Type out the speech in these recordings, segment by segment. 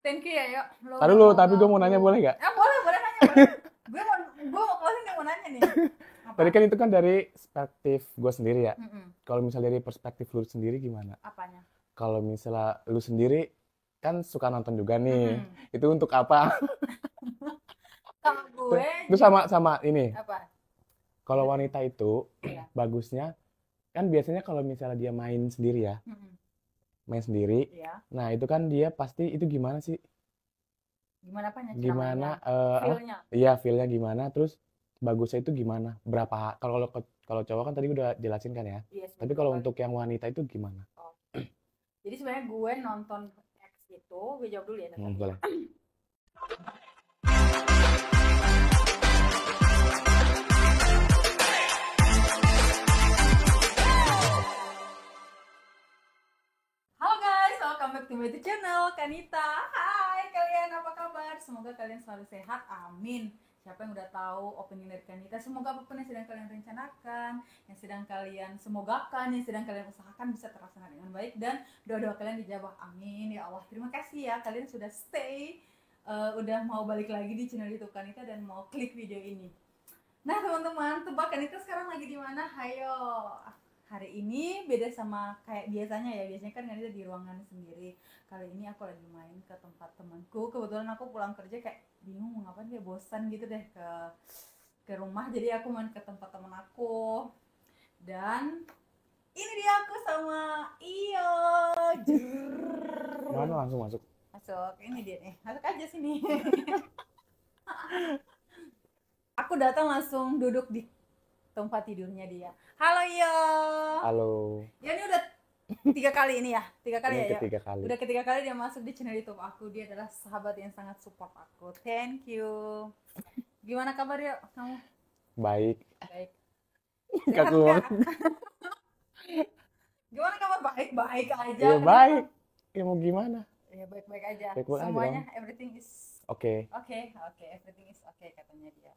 Thank you ya, yuk. Taruh dulu, tapi gue mau nanya boleh nggak? Boleh nanya, boleh. Gue mau closing nih, mau nanya nih. Apa? Tadi kan itu kan dari perspektif gue sendiri ya. Mm-mm. Kalau misalnya dari perspektif lu sendiri gimana? Apanya? Kalau misalnya lu sendiri kan suka nonton juga nih, itu untuk apa? Kalau gue Itu sama ini. apa? Kalau wanita itu Iya. bagusnya kan biasanya kalau misalnya dia main sendiri ya, Mm-mm. main sendiri. Iya. Nah itu kan dia pasti itu gimana sih? Gimana apanya? Cara Gimana? mainnya? Feel-nya? Iya feelnya gimana? Terus bagusnya itu gimana? Berapa? Kalau cowok kan tadi udah jelasin kan ya. Iya, Tapi kalau untuk yang wanita itu gimana? Oh. Jadi sebenarnya gue nonton X itu, gue jawab dulu ya. Boleh. Halo guys, welcome back to my YouTube channel, Kanita. Hai kalian, apa kabar? Semoga kalian selalu sehat, amin. Siapa yang udah tahu opening dari Kanita, semoga apapun yang sedang kalian rencanakan, yang sedang kalian semogakan, yang sedang kalian usahakan bisa terlaksana dengan baik dan doa-doa kalian dijawab, amin ya Allah. Terima kasih ya kalian sudah stay, udah mau balik lagi di channel YouTube Kanita dan mau klik video ini. Nah teman-teman, tebak Kanita sekarang lagi di mana? Hayo. Hari ini beda sama kayak biasanya ya. Biasanya kan Kanita di ruangan sendiri. Kali ini aku lagi main ke tempat temanku. Kebetulan aku pulang kerja kayak bingung mau ngapain, kayak bosan gitu deh ke rumah. Jadi aku main ke tempat teman aku. Dan ini dia aku sama Iyo. Mana langsung masuk? Masuk, ini dia nih. Masuk aja sini. Aku datang langsung duduk di tempat tidurnya dia. Halo Iyo. Halo. Ya ini udah 3 kali ini ya. 3 kali Ini ya. ketiga kali. Udah ketiga kali dia masuk di channel YouTube aku. Dia adalah sahabat yang sangat support aku. Thank you. Gimana kabar ya kamu? Baik. Baik. Kaku banget. Gimana kabar? Baik aja. Iya baik. Ya mau gimana? Ya baik-baik aja. Baik-baik aja Semuanya dong. everything is Oke. everything is okay katanya dia.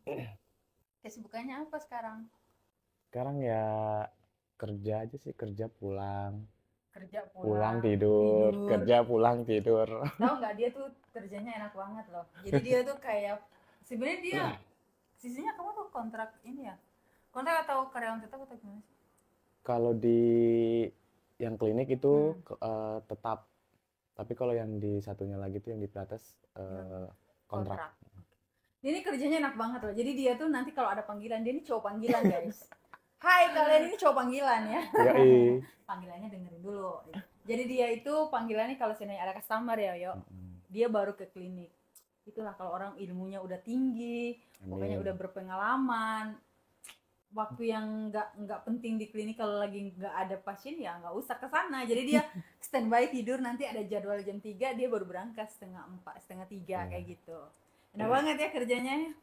Kesibukannya apa sekarang? Sekarang ya kerja aja sih, kerja pulang. Kerja Pulang tidur, kerja pulang tidur. Tahu nggak, dia tuh kerjanya enak banget loh. Jadi dia tuh kayak sebenarnya dia sisinya kamu tuh kontrak ini ya, kontrak atau karyawan tetap atau gimana sih? Kalau di yang klinik itu tetap, tapi kalau yang di satunya lagi tuh yang di Pilates kontrak. Ini kerjanya enak banget loh. Jadi dia tuh nanti kalau ada panggilan, dia ini cowok panggilan guys. Hai kalian, ini cowok panggilan ya. Yoi. Panggilannya dengerin dulu. Jadi dia itu panggilannya kalau seandainya ada customer ya, yo. Dia baru ke klinik. Itulah kalau orang ilmunya udah tinggi, pokoknya udah berpengalaman. Waktu yang nggak penting di klinik kalau lagi nggak ada pasien ya nggak usah ke sana. Jadi dia standby tidur, nanti ada jadwal jam 3 dia baru berangkat 2:30, 2:30 kayak gitu. Enak banget ya kerjanya.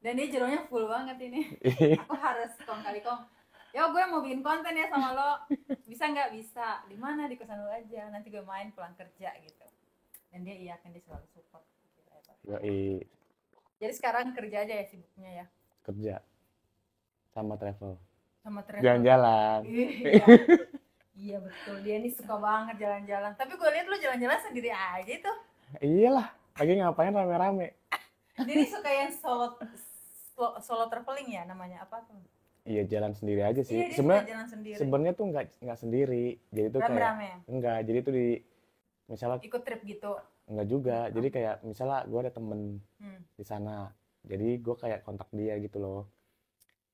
Dan dia jeronya full banget ini. Aku harus kong kali kong. Yo gue mau bikin konten ya sama lo. Bisa nggak? Bisa. Di mana? Di kosan lo aja. Nanti gue main pulang kerja gitu. Dan dia iya kan, dia selalu support. Yoi. Jadi sekarang kerja aja ya sibuknya ya. Kerja. Sama travel. Jalan-jalan. Iya betul. Dia ini suka banget jalan-jalan. Tapi gue lihat lo jalan-jalan sendiri aja tuh. Iyalah. Lagi ngapain rame-rame? Dia ini suka yang solo traveling ya namanya, apa tuh? Iya jalan sendiri aja sih. Iya, sebenarnya tuh nggak sendiri. Jadi tuh kayak enggak. Jadi tuh misalnya ikut trip gitu. Enggak juga. Jadi kayak misalnya gue ada temen di sana. Jadi gue kayak kontak dia gitu loh.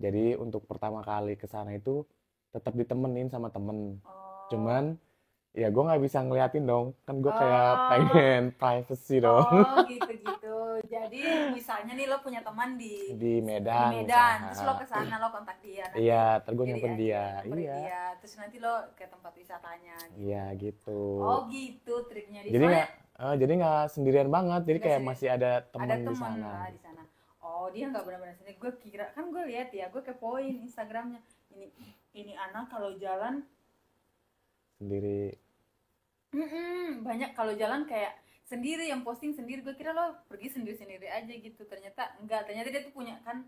Jadi untuk pertama kali ke sana itu tetap ditemenin sama temen. Cuman ya gue nggak bisa ngeliatin dong, kan gue kayak pengen privacy dong. Gitu. Jadi misalnya nih lo punya teman di Medan, terus lo kesana, lo kontak dia. Iya, terus gue nyamperin dia. Iya. Terus nanti lo ke tempat wisatanya. Gitu. Iya gitu. Oh gitu triknya. Jadi nggak sendirian banget, jadi kayak masih ada teman di sana. Oh dia nggak benar-benar sendiri. Gue kira kan, gue lihat ya, gue kepoin Instagramnya. Ini anak kalau jalan sendiri. Banyak kalau jalan kayak sendiri, yang posting sendiri. Gue kira lo pergi sendiri aja gitu. Ternyata enggak, ternyata dia tuh punya kan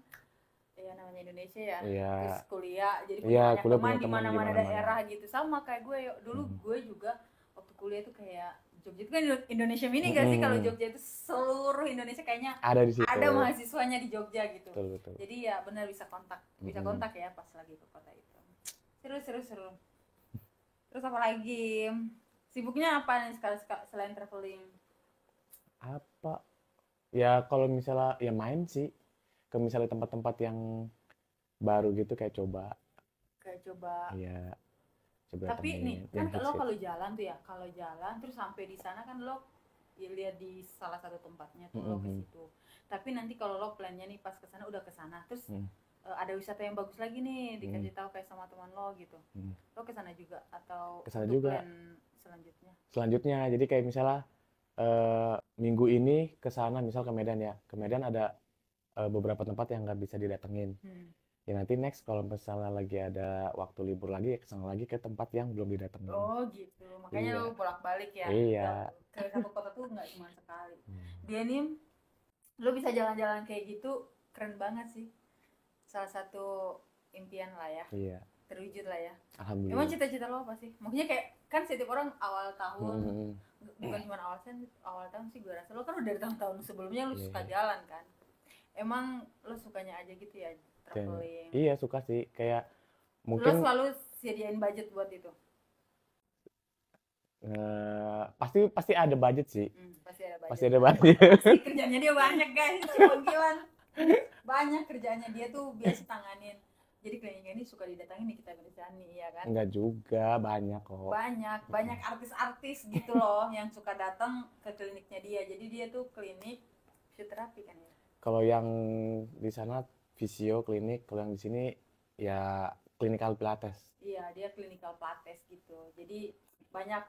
ya namanya Indonesia ya. Iya. Terus kuliah, jadi punya banyak teman di mana-mana daerah mana. gitu. Sama kayak gue dulu gue juga waktu kuliah tuh kayak Jogja itu kan Indonesia mini gak sih? Kalau Jogja itu seluruh Indonesia kayaknya Ada di situ. ada mahasiswanya di Jogja gitu. Betul, betul. Jadi ya benar bisa kontak ya pas lagi ke kota itu. Seru. Terus apa lagi? Sibuknya apa nih selain traveling? Apa? Ya kalau misalnya ya main sih ke misalnya tempat-tempat yang baru gitu kayak coba. Iya, coba Tapi nih datengin kan yang hits lo hits. kalau jalan tuh ya, kalau jalan terus sampai di sana kan lo ya lihat di salah satu tempatnya tuh lo ke situ. Tapi nanti kalau lo plannya nih pas ke sana udah ke sana terus ada wisata yang bagus lagi nih dikasih tahu kayak sama teman lo gitu. Lo ke sana juga atau Kesana untuk juga. plan selanjutnya? Selanjutnya jadi kayak misalnya minggu ini ke sana misal ke Medan ya. Ke Medan ada beberapa tempat yang nggak bisa didatengin. Ya nanti next kalau misalnya lagi ada waktu libur lagi ya kesana lagi ke tempat yang belum didatengin. Oh gitu, makanya Iya. lo bolak-balik ya. Iya. Ke satu kota tuh nggak cuma sekali. Dia nih lo bisa jalan-jalan kayak gitu keren banget sih. Salah satu impian lah ya. Iya. Terwujud lah ya. Alhamdulillah. Emang cita-cita lo apa sih? Maksudnya kayak kan setiap orang awal tahun bukan cuma awal tahun sih gue rasa lo kan udah dari tahun-tahun sebelumnya lo suka jalan kan. Emang lo sukanya aja gitu ya traveling? Iya suka sih kayak Lo mungkin selalu sediain budget buat itu? pasti ada budget sih. Pasti ada budget. Pasti ada budget. Pasti kerjanya dia banyak guys, panggilan. Banyak kerjanya dia tuh biasa tanganin. Jadi klinik ini suka didatangin nih kita nih ya kan? Enggak juga, banyak kok. Banyak artis-artis gitu loh yang suka datang ke kliniknya dia. Jadi dia tuh klinik fisioterapi kan ya. Kalau yang di sana fisio klinik, kalau yang di sini ya clinical pilates. Iya, dia clinical pilates gitu. Jadi banyak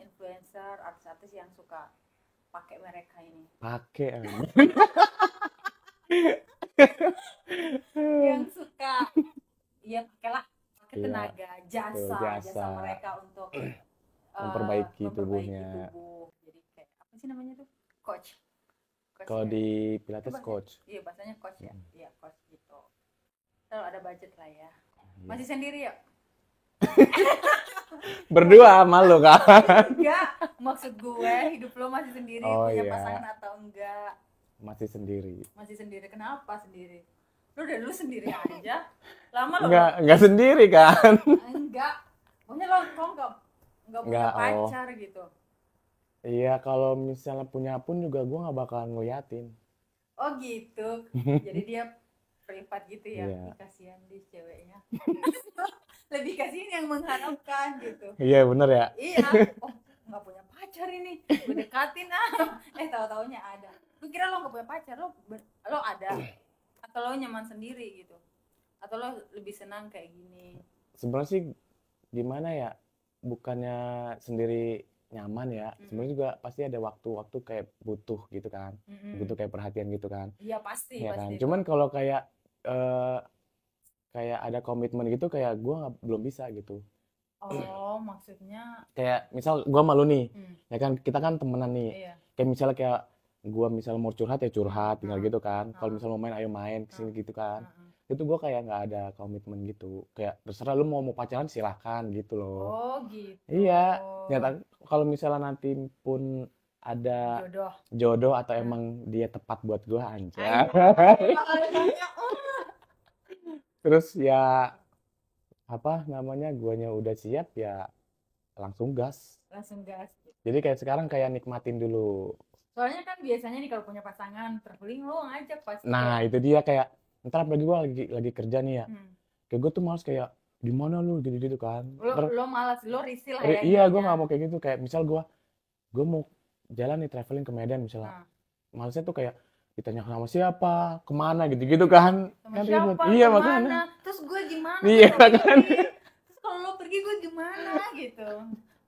influencer, artis-artis yang suka pakai mereka ini. Pakai. Yang suka ya pakai tenaga jasa. jasa mereka untuk memperbaiki tubuhnya. Jadi kayak apa sih namanya tuh? Coach kalau ya? Di pilates coach. Iya, bahasanya coach ya. Iya, coach gitu. Kalau ada budget lah ya. Masih sendiri ya? Berdua sama lo kan? Enggak, maksud gue hidup lo masih sendiri, punya pasangan atau enggak? Masih sendiri. Kenapa sendiri? Lo dari lu sendiri aja. Lama lo? Enggak sendiri kan? Enggak. Pokoknya lo enggak punya pacar gitu. Iya, kalau misalnya punya pun juga gue nggak bakalan ngeliatin. Oh gitu. Jadi dia privat gitu ya. Iya. Kasihan di ceweknya. Lebih kasihan yang mengharapkan gitu. Iya bener ya. Iya. Oh nggak punya pacar ini. Gue dekatin tahu-taunya ada. Gue kira lo nggak punya pacar, lo ada. Atau lo nyaman sendiri gitu. Atau lo lebih senang kayak gini. Sebenarnya sih gimana ya? Bukannya sendiri nyaman ya, sebenarnya juga pasti ada waktu-waktu kayak butuh gitu kan, butuh kayak perhatian gitu kan. Iya pasti. Ya kan. Cuman kalau kayak kayak ada komitmen gitu kayak gue belum bisa gitu. Oh maksudnya kayak misal gue malu nih, ya kan kita kan temenan nih. Iya. Kayak misalnya kayak gue misal mau curhat ya curhat tinggal gitu kan. Kalau misal mau main ayo main kesini gitu kan. Itu gue kayak nggak ada komitmen gitu, kayak terserah lu mau pacaran silahkan gitu loh. Oh gitu. Iya, nyata kalau misalnya nanti pun ada jodoh atau emang dia tepat buat gue anjay. Terus ya apa namanya guanya udah siap ya langsung gas. Jadi kayak sekarang kayak nikmatin dulu. Soalnya kan biasanya nih kalau punya pasangan traveling lo ngajak pasti. Nah itu dia kayak ntar apalagi gue lagi kerja nih ya, kayak gue tuh males kayak di mana lu gitu kan. Lo malas, lo risih lah ya. Iya gue nggak mau kayak gitu, kayak misal gue mau jalan nih traveling ke Medan misalnya, malesnya tuh kayak ditanya sama siapa, kemana gitu kan. Sama siapa, iya kemana, makanya. Terus gue gimana? Iya kan. Terus kalau lo pergi gue gimana gitu.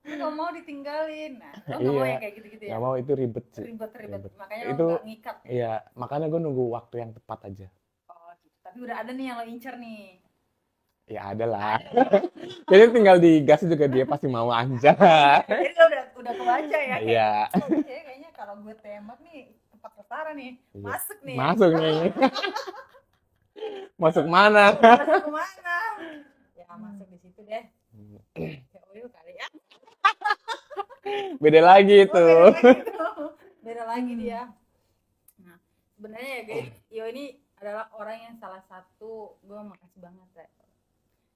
Lo gak mau ditinggalin. Nah, lo gak mau yang kayak gitu-gitu ya? Gak mau, itu ribet sih. Ribet. Makanya itu, lo gak ngikat. Iya, makanya gue nunggu waktu yang tepat aja. Oh gitu. Tapi udah ada nih yang lo incer nih. Ya ada lah. Jadi tinggal digas juga dia pasti mau aja. Jadi lo udah kebaca ya? Iya. Kayaknya kalau gue tembak nih tempat ketara nih. Masuk nih. Masuk nih. Masuk mana? Masuk kemana? Ya masuk di situ deh. Ya uyu kali ya. Beda lagi itu. Beda lagi dia. Nah, sebenarnya ya guys, Yo ini adalah orang yang salah satu, gue makasih banget ya.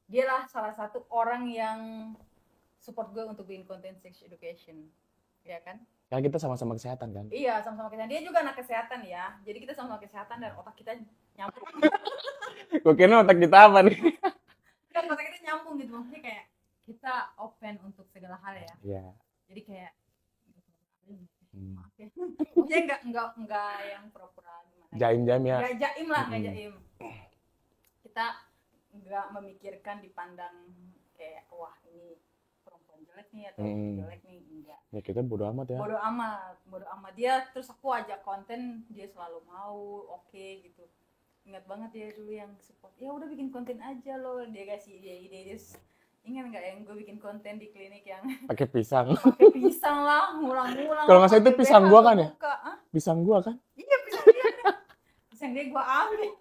Dia lah salah satu orang yang support gue untuk bikin konten sex education, ya kan? Karena kita sama-sama kesehatan kan. Iya, sama-sama kesehatan. Dia juga anak kesehatan ya. Jadi kita sama-sama kesehatan dan otak kita nyambung. Gue kira otak kita apa nih? Kan otak kita nyambung gitu, maksudnya kayak kita open untuk segala hal ya. Iya. Jadi kayak maaf ya. Maksudnya enggak yang pura-pura gimana. Jaim-jaim ya. Enggak jaim lah, enggak jaim. Kita enggak memikirkan dipandang kayak wah ini perempuan jelek nih atau jelek nih, enggak. Ya kita bodo amat ya. Bodo amat dia. Terus aku ajak konten dia selalu mau, oke gitu. Ingat banget dia dulu yang support, ya udah bikin konten aja loh, dia kasih ide-ide. Ingat nggak yang gue bikin konten di klinik yang pakai pisang? Pakai pisang lah, ngulang-ngulang. Kalau nggak salah itu pisang gua kan ya? Hah? Pisang gua kan? Iya pisang dia. Pisang dia gua ambil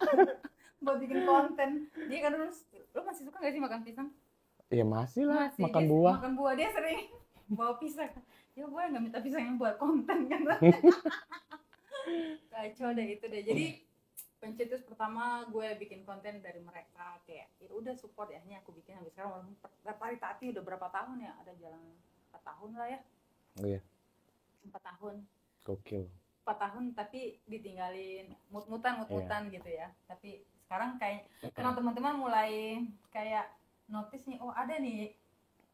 buat bikin konten. Dia kan dulu, lo masih suka nggak sih makan pisang? Iya masih lah, Masih, makan dia, buah. Makan buah dia sering bawa pisang. Ya gue nggak minta pisang yang buat konten kan? Kacau deh itu deh. Jadi pencetus pertama gue bikin konten dari mereka kayak ya udah support ya, ini aku bikin sampai sekarang walaupun Paritati udah berapa tahun ya, ada jalan 4 tahun lah ya. Oh iya. 4 tahun. Gokil. 4 tahun tapi ditinggalin mut-mutan gitu ya. Tapi sekarang kayak karena teman-teman mulai kayak notice nih, oh ada nih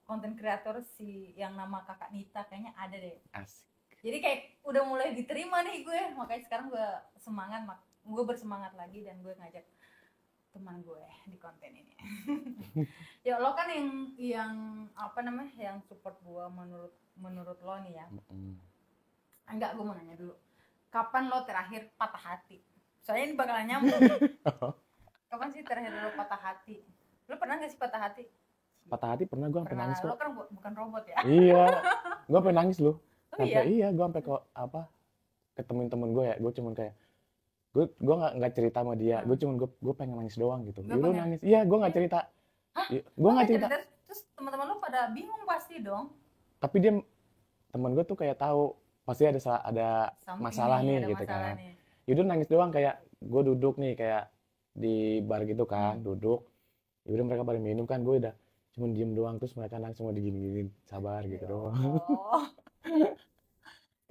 konten kreator si yang nama Kakak Nita, kayaknya ada deh. Asik. Jadi kayak udah mulai diterima nih gue, makanya sekarang gue bersemangat lagi dan gue ngajak teman gue di konten ini. Ya lo kan yang apa namanya yang support gue menurut lo nih ya. Enggak, gue mau nanya dulu, kapan lo terakhir patah hati? Soalnya ini bakalan nyambung. Kapan sih terakhir lo patah hati? Lo pernah nggak sih patah hati? Patah hati pernah, gue sampai nangis kok. Lo kan bukan robot ya? Iya, gue sampai nangis loh. Oh, iya, gue sampai kok ketemuin temen gue ya, gue cuman kayak gue nggak cerita sama dia, gue pengen nangis doang gitu. Lu nangis? Iya, gue nggak cerita. Hah? Gue nggak cerita. Terus teman-teman lo pada bingung pasti dong. Tapi dia teman gue tuh kayak tahu pasti ada masalah nih gitu kan. Yaudah nangis doang, kayak gue duduk nih kayak di bar gitu kan, duduk. Yaudah mereka pada minum kan, gue udah cuman diem doang, terus mereka nangis semua digini-gini, sabar gitu doang.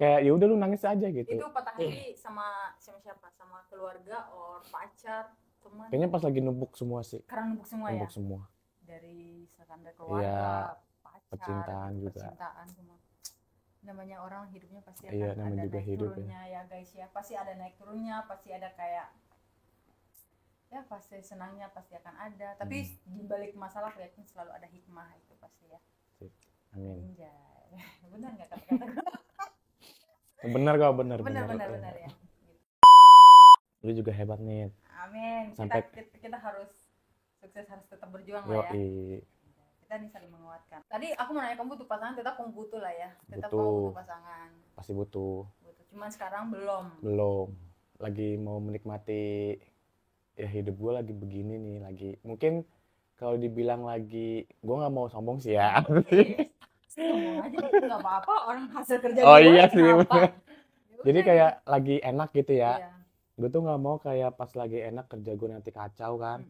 Kayak ya udah lu nangis aja gitu. Itu patah hati sama siapa? Sama keluarga or pacar, teman? Kayaknya pas lagi numpuk semua sih. Karena numpuk semua ya? Semua. Dari standar keluarga, iya, pacar, percintaan juga. Percintaan semua. Namanya orang hidupnya pasti akan iya, ada juga naik hidup, turunnya ya guys ya. Pasti ada naik turunnya, pasti ada kayak ya pasti senangnya pasti akan ada. Tapi di balik masalah kelihatan selalu ada hikmah itu pasti ya. Amin. Benar nggak kata-kata gue? Benar kok, benar ya. Lu juga hebat nih. Amin. Sampai kita harus sukses, harus tetap berjuang lah ya. Kita nih saling menguatkan. Tadi aku mau nanya, kamu butuh pasangan? Tetap kamu butuh lah ya. Tetap kamu butuh pasangan. Pasti butuh. Cuman sekarang belum. Lagi mau menikmati ya hidup gue lagi begini nih, lagi mungkin kalau dibilang lagi, gue nggak mau sombong sih ya. Ngomong aja nggak apa-apa, orang hasil kerja oh gue iya sih. Jadi udah, kayak lagi enak gitu ya. Iya. Gue tuh nggak mau kayak pas lagi enak kerja gue nanti kacau kan.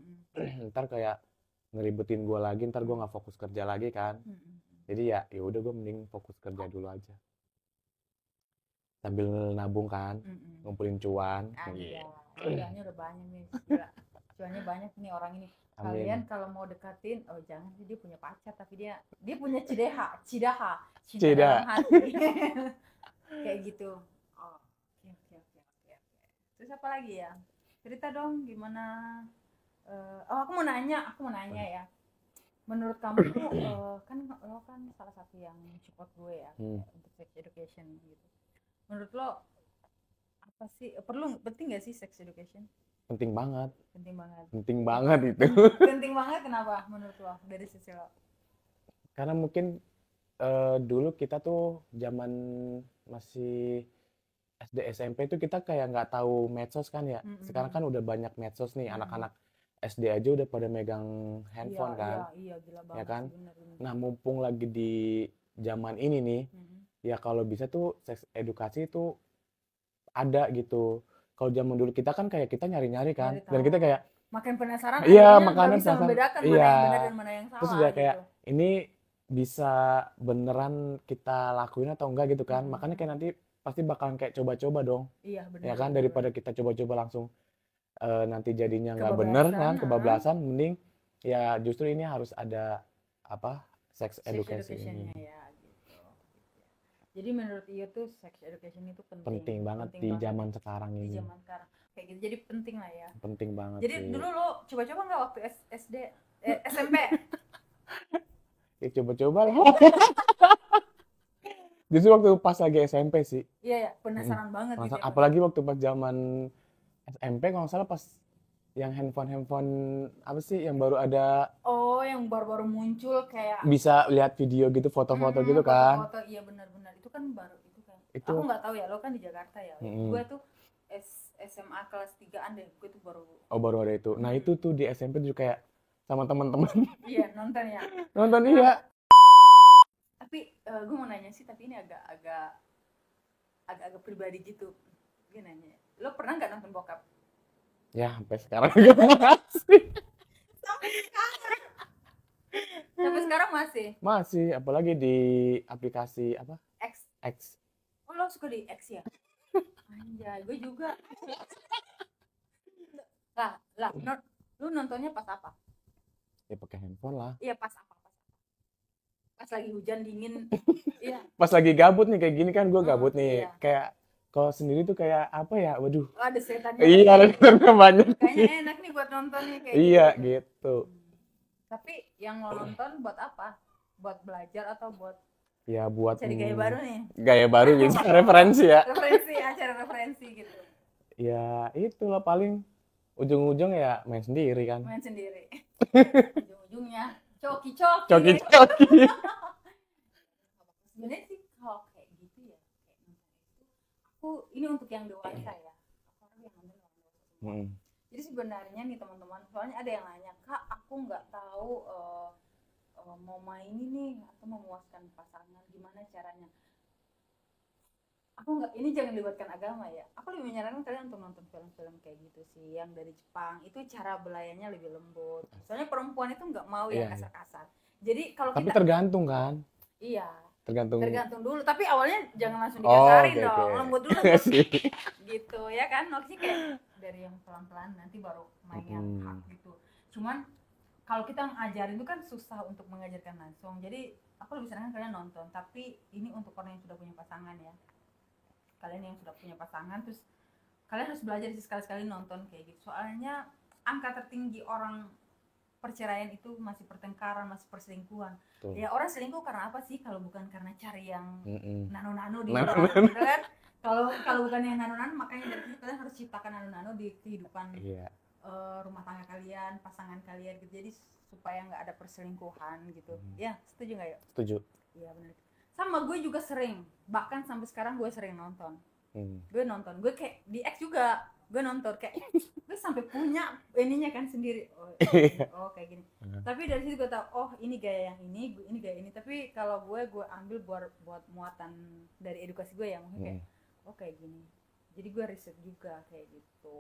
Ntar kayak ngeribetin gue lagi, ntar gue nggak fokus kerja lagi kan. Jadi ya udah gue mending fokus kerja dulu aja sambil nabung kan, ngumpulin cuan. Iya. Cuannya udah banyak nih, gila. Cuannya banyak nih orang ini. Amin. Kalian kalau mau deketin, oh jangan sih, dia punya pacar tapi dia punya cidaha cinta dalam hati. Kayak gitu. Oh, oke. Terus apa lagi ya? Cerita dong gimana? Aku mau nanya ya. Menurut kamu tuh kan lo kan salah satu yang support gue ya untuk sex education gitu. Menurut lo apa sih penting nggak sih sex education? Penting banget. Penting banget itu. Penting banget kenapa menurut lo dari sisi lo? Karena mungkin dulu kita tuh zaman masih SD SMP tuh kita kayak nggak tahu medsos kan ya. Sekarang kan udah banyak medsos nih, anak-anak SD aja udah pada megang handphone kan. Iya, gila banget. Ya kan? Bener. Nah, mumpung lagi di zaman ini nih, ya kalau bisa tuh seks edukasi itu ada gitu. Kalau zaman dulu kita kan kayak kita nyari-nyari kan, Nyari dan kita tahu. kayak Makin penasaran iya akhirnya nggak makanan bisa penasaran, membedakan mana iya. yang benar dan mana yang Terus salah udah kayak gitu. ini bisa beneran kita lakuin atau enggak gitu kan. Makanya Mm-mm. kayak nanti pasti bakalan kayak coba-coba dong. Iya Ya benar kan benar daripada benar. kita coba-coba langsung nanti jadinya nggak bener Kebablasan, kan, kebablasan, mending ya justru ini harus ada apa? Sex sex education ini. education-nya ya gitu. Jadi menurut Iyo tuh sex education itu Penting banget penting di banget zaman sekarang di ini. zaman sekarang. Kayak gitu. Jadi penting lah ya. Penting banget Jadi sih. dulu lo coba-coba nggak waktu SD, SMP? Ya coba-coba lah. Justru waktu pas lagi SMP sih. Iya ya, Mm-mm. penasaran banget gitu ya. Apalagi waktu pas zaman SMP kalau nggak salah pas yang handphone apa sih yang baru ada Oh, yang baru-baru muncul kayak bisa lihat video gitu, foto-foto gitu kan. foto-foto. Iya benar-benar. Itu kan baru itu kan. Aku Itu nggak tahu ya, lo kan di Jakarta ya. Gue mm-mm. tuh SMA kelas 3-an deh. Gue tuh baru Oh baru ada itu. Nah itu tuh di SMP tuh kayak sama teman-teman iya nonton ya. nonton Nah, iya. tapi gue mau nanya sih, tapi ini agak pribadi gitu. Gue nanya, lo pernah nggak nonton bokap? Ya sampai sekarang juga masih. Sampai sekarang masih. Masih apalagi di aplikasi apa? X. X. Oh, lo suka di X ya? Anjay, gue juga. Lah, lu nontonnya pas apa? Ya pakai handphone lah. Iya, pas apa? Pas lagi hujan dingin. Iya. Pas lagi gabut nih kayak gini kan gue gabut nih. Iya. Kayak kalau sendiri tuh kayak apa ya? Waduh. Oh, ada setannya. Iya, ada setannya banyak. Kayaknya enak nih buat nonton nih kayak Iya, gitu. gitu. Tapi yang lo nonton buat apa? Buat belajar atau buat Ya buat cari gaya baru nih? gaya baru gitu, referensi ya. Referensi, acara referensi gitu. Ya itulah paling ujung-ujung ya main sendiri kan. Main sendiri. Ujung-ujungnya coki-coki. Coki-coki. Sebenarnya sih kalau kayak gitu ya, kayak nonton itu, aku ini untuk yang dewasa ya. Aku orang yang nonton orang dewasa semua. Jadi sebenarnya nih teman-teman, soalnya ada yang nanya, Kak, aku nggak tahu mau main ini atau memuaskan pasangan, gimana caranya? Aku nggak, ini jangan libatkan agama ya. Aku lebih menyarankan kalian untuk nonton film-film kayak gitu sih, yang dari Jepang. Itu cara belayarnya lebih lembut. Soalnya perempuan itu nggak mau yang kasar-kasar. Jadi kalau Tapi kita tergantung kan? iya. Tergantung Dulu. Tapi awalnya jangan langsung dikasarin okay, dong, okay. lembut dulu gitu ya kan. Maksudnya kayak dari yang pelan-pelan nanti baru main yang hard gitu. Cuman kalau kita ngajarin itu kan susah untuk mengajarkan langsung. Jadi aku lebih sarankan kalian nonton. Tapi ini untuk orang yang sudah punya pasangan ya. Kalian yang sudah punya pasangan, terus kalian harus belajar sih sekali-sekali nonton kayak gitu. Soalnya angka tertinggi orang perceraian itu masih pertengkaran, masih perselingkuhan. Tuh. Ya orang selingkuh karena apa sih kalau bukan karena cari yang nano-nano di luar, gitu kan? Kalau bukan yang nano-nano, makanya dari situ kalian harus ciptakan nano-nano di kehidupan rumah tangga kalian, pasangan kalian gitu. Jadi supaya nggak ada perselingkuhan gitu. Ya, setuju nggak ya? Setuju. Iya benar. Sama gue juga sering, bahkan sampai sekarang gue sering nonton. Gue kayak di X juga gue nonton kayak gue sampai punya ininya kan sendiri. Oh kayak gini. Tapi dari situ gue tahu, oh ini gaya yang ini gaya ini. Tapi kalau gue ambil buat muatan dari edukasi gue ya, mungkin kayak oh kayak gini. Jadi gue riset juga kayak gitu.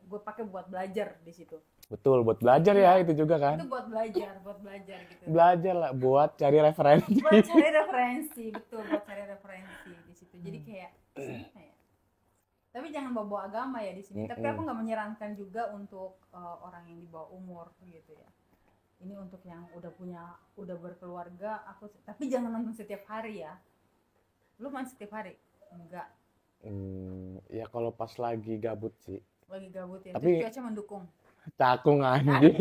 Gue pakai buat belajar di situ. Betul, buat belajar ya itu juga kan. Itu buat belajar gitu. Belajar lah buat cari referensi. Buat cari referensi, betul, buat cari referensi di situ. Jadi kayak tapi jangan bawa agama ya di sini. Tapi aku nggak menyarankan juga untuk orang yang di bawah umur gitu ya. Ini untuk yang udah berkeluarga. Tapi jangan nonton setiap hari ya. Lu main setiap hari? Enggak. Ya kalau pas lagi gabut sih. Lagi gabut ya. Tapi cuaca mendukung. Cakung anjing.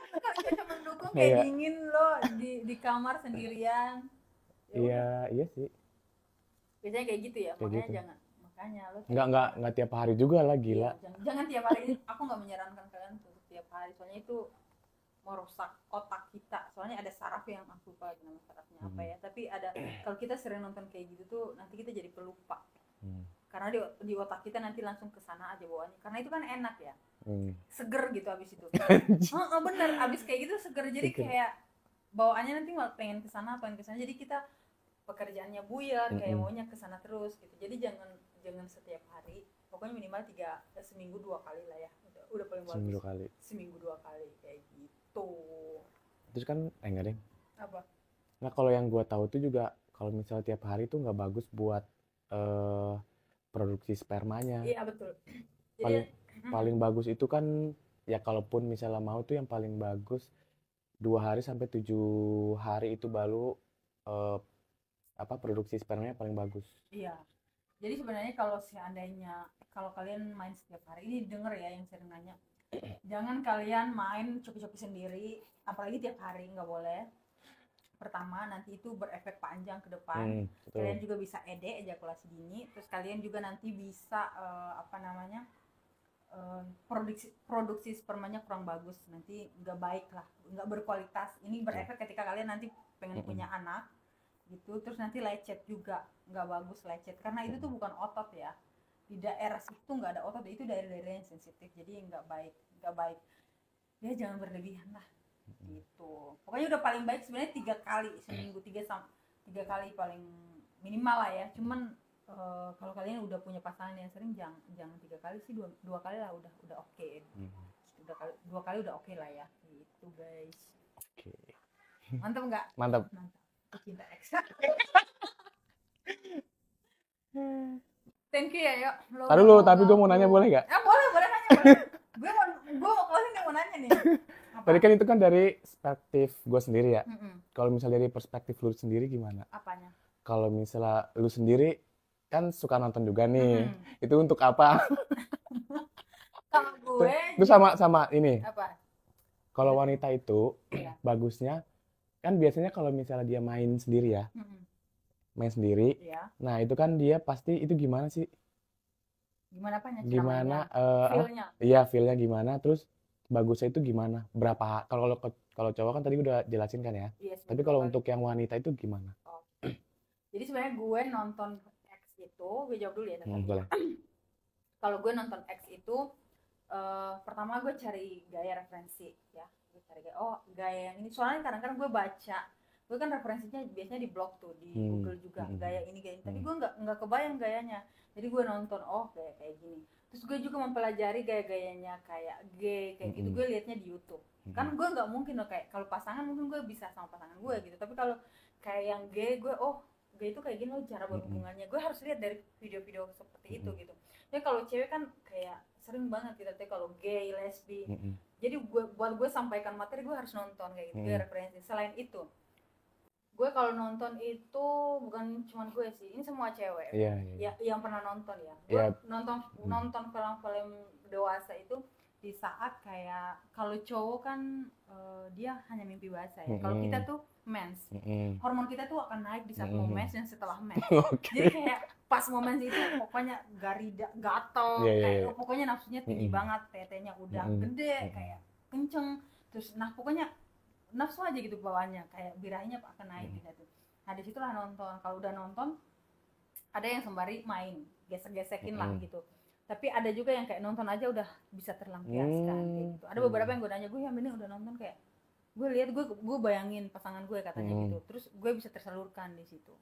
Kalau cuaca mendukung kayak dingin lo di kamar sendirian. Iya sih. Biasanya kayak gitu ya, makanya lo nggak tiap hari juga lah, gila. Jangan tiap hari. Aku nggak menyarankan kalian untuk tiap hari, soalnya itu merusak otak kita. Soalnya ada saraf yang aku lupa nama sarafnya apa ya, tapi ada kalau kita sering nonton kayak gitu tuh nanti kita jadi pelupa. Karena di otak kita nanti langsung ke sana aja bawaannya. Karena itu kan enak ya. Seger gitu abis itu. Bener, abis kayak gitu seger. Jadi kayak bawaannya nanti malah pengen kesana, jadi kita pekerjaannya buyar, kayak maunya kesana terus gitu. Jadi jangan setiap hari, pokoknya minimal seminggu 2 kali lah ya, udah paling bagus. Seminggu 2 kali kayak gitu. Terus kan enggak deh. Apa? Nah kalau yang gue tahu tuh juga kalau misalnya tiap hari tuh nggak bagus buat produksi spermanya. Iya betul. Paling bagus itu kan ya kalaupun misalnya mau tuh yang paling bagus 2 hari sampai 7 hari itu baru produksi spermanya paling bagus. Iya. Jadi sebenarnya kalau seandainya kalau kalian main setiap hari, ini denger ya yang sering nanya, jangan kalian main cupi-cupi sendiri, apalagi tiap hari, nggak boleh. Pertama, nanti itu berefek panjang ke depan. Kalian juga bisa ejakulasi dini, terus kalian juga nanti bisa produksi spermanya kurang bagus, nanti nggak baik lah, nggak berkualitas. Ini berefek ketika kalian nanti pengen punya anak gitu, terus nanti lecet juga, nggak bagus lecet, karena itu tuh bukan otot ya, di daerah situ nggak ada otot, itu daerah-daerah yang sensitif, jadi nggak baik ya, jangan berlebihan lah gitu. Pokoknya udah paling baik sebenarnya 3 kali seminggu, 3 kali paling minimal lah ya. Cuman kalau kalian udah punya pasangan yang sering, jangan 3 kali sih, dua kali lah udah oke. Udah 2 kali udah oke lah ya gitu guys. Mantap nggak? Mantap. Cinta X. Thank you ya, yuk. Taruh dulu, tapi gue mau nanya boleh nggak? Boleh nanya, boleh. gue mau closing, dia mau nanya nih. Apa? Tadi kan itu kan dari perspektif gue sendiri ya. Kalau misalnya dari perspektif lu sendiri gimana? Apanya? Kalau misalnya lu sendiri kan suka nonton juga nih, itu untuk apa? Kalau gue itu sama ini. Apa? Kalau wanita itu bagusnya kan biasanya kalau misalnya dia main sendiri ya, main sendiri. Nah itu kan dia pasti itu gimana sih? Gimana apanya? Gimana? Feel-nya? Iya, feel-nya gimana? Terus bagusnya itu gimana? Berapa? Kalau cowok kan tadi udah jelasin kan ya. Yes, tapi kalau untuk yang wanita itu gimana? Jadi sebenarnya gue nonton X itu, gue jawab dulu ya. Boleh. Kalau gue nonton X itu, pertama gue cari gaya referensi ya. Gue cari gaya yang ini. Soalnya kadang-kadang gue baca, gue kan referensinya biasanya di blog tuh, di Google juga, gaya ini. Tapi gue nggak kebayang gayanya. Jadi gue nonton, kayak gini. Terus gue juga mempelajari gaya-gayanya kayak gay, kayak gitu. Gue liatnya di YouTube. Kan gue nggak mungkin loh, kayak kalau pasangan mungkin gue bisa sama pasangan gue gitu. Tapi kalau kayak yang gay, gue gay itu kayak gini loh cara berhubungannya. Gue harus lihat dari video-video seperti itu gitu. Ya kalau cewek kan kayak sering banget kita tuh kalau gay, lesbi. Jadi buat gue sampaikan materi, gue harus nonton kayak gitu, referensi. Selain itu, gue kalau nonton itu bukan cuma gue sih, ini semua cewek ya yang pernah nonton ya. Gue nonton film-film dewasa itu di saat kayak kalau cowok kan dia hanya mimpi basah ya. Kalau kita tuh mens, hormon kita tuh akan naik di saat mau mens dan setelah mens. Jadi kayak pas momen itu pokoknya gatel, kayak pokoknya nafsunya tinggi banget, tetenya udah gede, kayak kenceng, terus pokoknya nafsu aja gitu bawaannya, kayak birahinya akan naik gitu. Nah disitulah nonton. Kalau udah nonton, ada yang sembari main, gesek-gesekin lah gitu. Tapi ada juga yang kayak nonton aja udah bisa terlampiaskan kayak gitu. Ada beberapa yang gue nanya, gue yang ini udah nonton kayak gue lihat, gue bayangin pasangan gue katanya gitu, terus gue bisa tersalurkan di situ.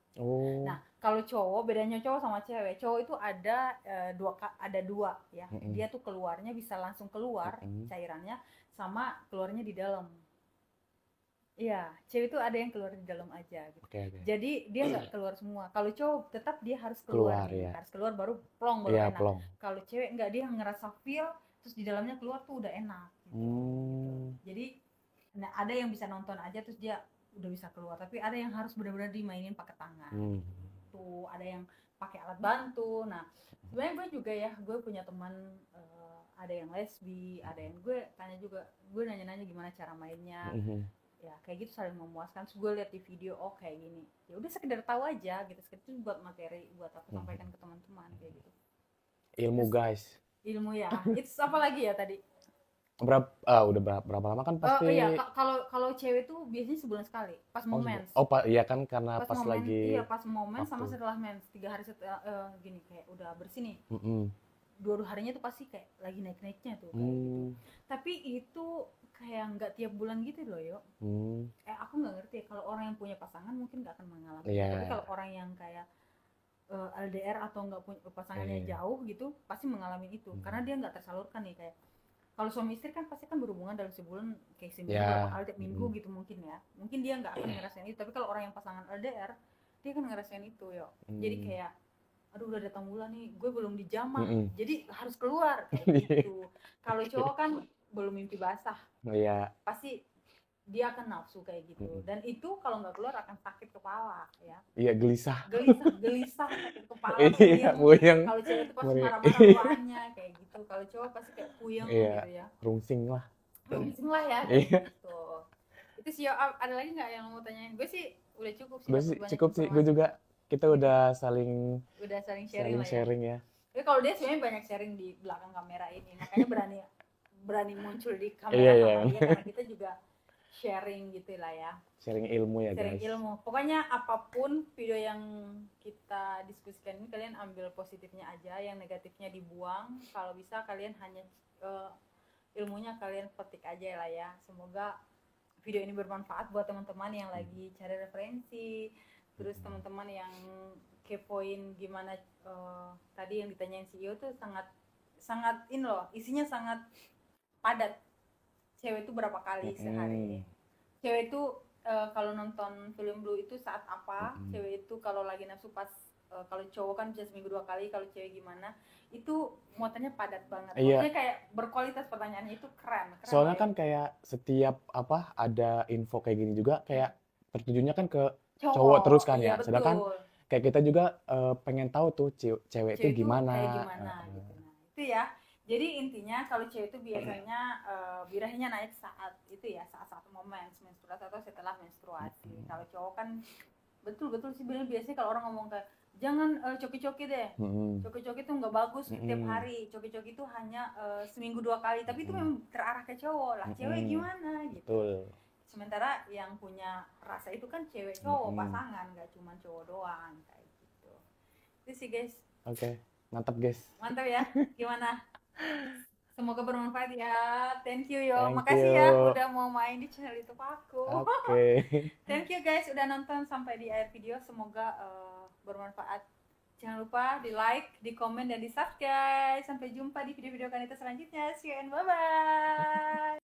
Nah kalau cowok, bedanya cowok sama cewek, cowok itu ada dua ya. Dia tuh keluarnya bisa langsung keluar cairannya, sama keluarnya di dalam. Iya, cewek itu ada yang keluar di dalam aja gitu. Jadi dia nggak keluar semua. Kalau cowok tetap dia harus keluar harus keluar baru plong, baru enak. Kalau cewek nggak, dia ngerasa feel, terus di dalamnya keluar tuh udah enak gitu. Jadi ada yang bisa nonton aja terus dia udah bisa keluar, tapi ada yang harus benar-benar dimainin pakai tangan. Tuh ada yang pakai alat bantu. Nah sebenarnya gue juga ya, gue punya teman ada yang lesbi, ada yang gue tanya juga, gue nanya-nanya gimana cara mainnya. Ya kayak gitu, saling memuaskan. Terus gue lihat di video, kayak gini, ya udah sekedar tahu aja gitu, sekedar buat materi, buat aku sampaikan ke teman-teman kayak gitu. Ilmu. Terus, guys, ilmu ya. Itu apa lagi ya tadi? Udah berapa lama kan pasti? Kalau cewek tuh biasanya sebulan sekali pas mau mens. Iya kan, karena pas lagi. Iya, pas mau mens sama setelah mens, 3 hari setelah gini kayak udah bersih nih. 2 harinya tuh pasti kayak lagi naik-naiknya tuh kayak gitu. Tapi itu kayak nggak tiap bulan gitu loh yo. Aku nggak ngerti kalau orang yang punya pasangan mungkin nggak akan mengalami tapi kalau orang yang kayak LDR atau nggak punya pasangannya jauh gitu pasti mengalami itu karena dia nggak tersalurkan nih. Kayak kalau suami istri kan pasti kan berhubungan dalam sebulan kayak seminggu berapa kali tiap minggu gitu mungkin ya, mungkin dia nggak akan ngerasain itu. Tapi kalau orang yang pasangan LDR dia akan ngerasain itu yo. Jadi kayak aduh udah datang bulan nih gue belum dijamah jadi harus keluar kayak gitu. Kalau cowok kan belum mimpi basah pasti dia akan nafsu kayak gitu. Dan itu kalau nggak keluar akan sakit kepala ya. Iya, gelisah sakit kepala, puyeng. Kalau cewek itu pasti marah-marah bawaannya kayak gitu. Kalau cowok pasti kayak puyeng gitu ya, rungsing lah ya gitu. Itu sih ada lagi nggak yang mau tanyain? Gue sih udah cukup sih. Gue sih cukup sih, gue juga kita udah saling sharing ya. Tapi kalau dia sebenarnya banyak sharing di belakang kamera ini, makanya berani muncul di kamera dia karena kita juga sharing gitu lah ya. Sharing ilmu ya guys. Pokoknya apapun video yang kita diskusikan ini kalian ambil positifnya aja, yang negatifnya dibuang. Kalau bisa kalian hanya ilmunya kalian petik aja lah ya. Semoga video ini bermanfaat buat teman-teman yang lagi cari referensi. Terus teman-teman yang kepoin gimana tadi yang ditanyain CEO tuh sangat ini loh, isinya sangat padat. Cewek itu berapa kali sehari? Cewek itu kalau nonton film Blue itu saat apa? Cewek itu kalau lagi nafsu pas kalau cowok kan bisa seminggu 2 kali, kalau cewek gimana? Itu muatannya padat banget. Maksudnya kayak berkualitas pertanyaannya itu keren. Soalnya kan kayak setiap ada info kayak gini juga kayak tertujunya kan ke cowok terus kan ya. Sedangkan kayak kita juga pengen tahu tuh cewek itu gimana gitu. Nah, itu ya. Jadi intinya kalau cewek itu biasanya birahinya naik saat itu ya, saat momen menstruasi atau setelah menstruasi. Kalau cowok kan betul sih biasanya kalau orang ngomong kayak jangan coki-coki deh. Coki-coki itu nggak bagus setiap hari. Coki-coki itu hanya seminggu 2 kali. Tapi itu memang terarah ke cowok lah. Cewek gimana gitu. Sementara yang punya rasa itu kan cewek cowok pasangan, nggak cuma cowok doang kayak gitu. Itu sih guys. Oke. Mantap guys. Mantap ya. Gimana? Semoga bermanfaat ya. Thank you yo. Makasih ya udah mau main di channel YouTube aku. Thank you guys udah nonton sampai di akhir video. Semoga bermanfaat. Jangan lupa di like, di komen, dan di subscribe. Sampai jumpa di video-video Kanita selanjutnya. See you and bye-bye.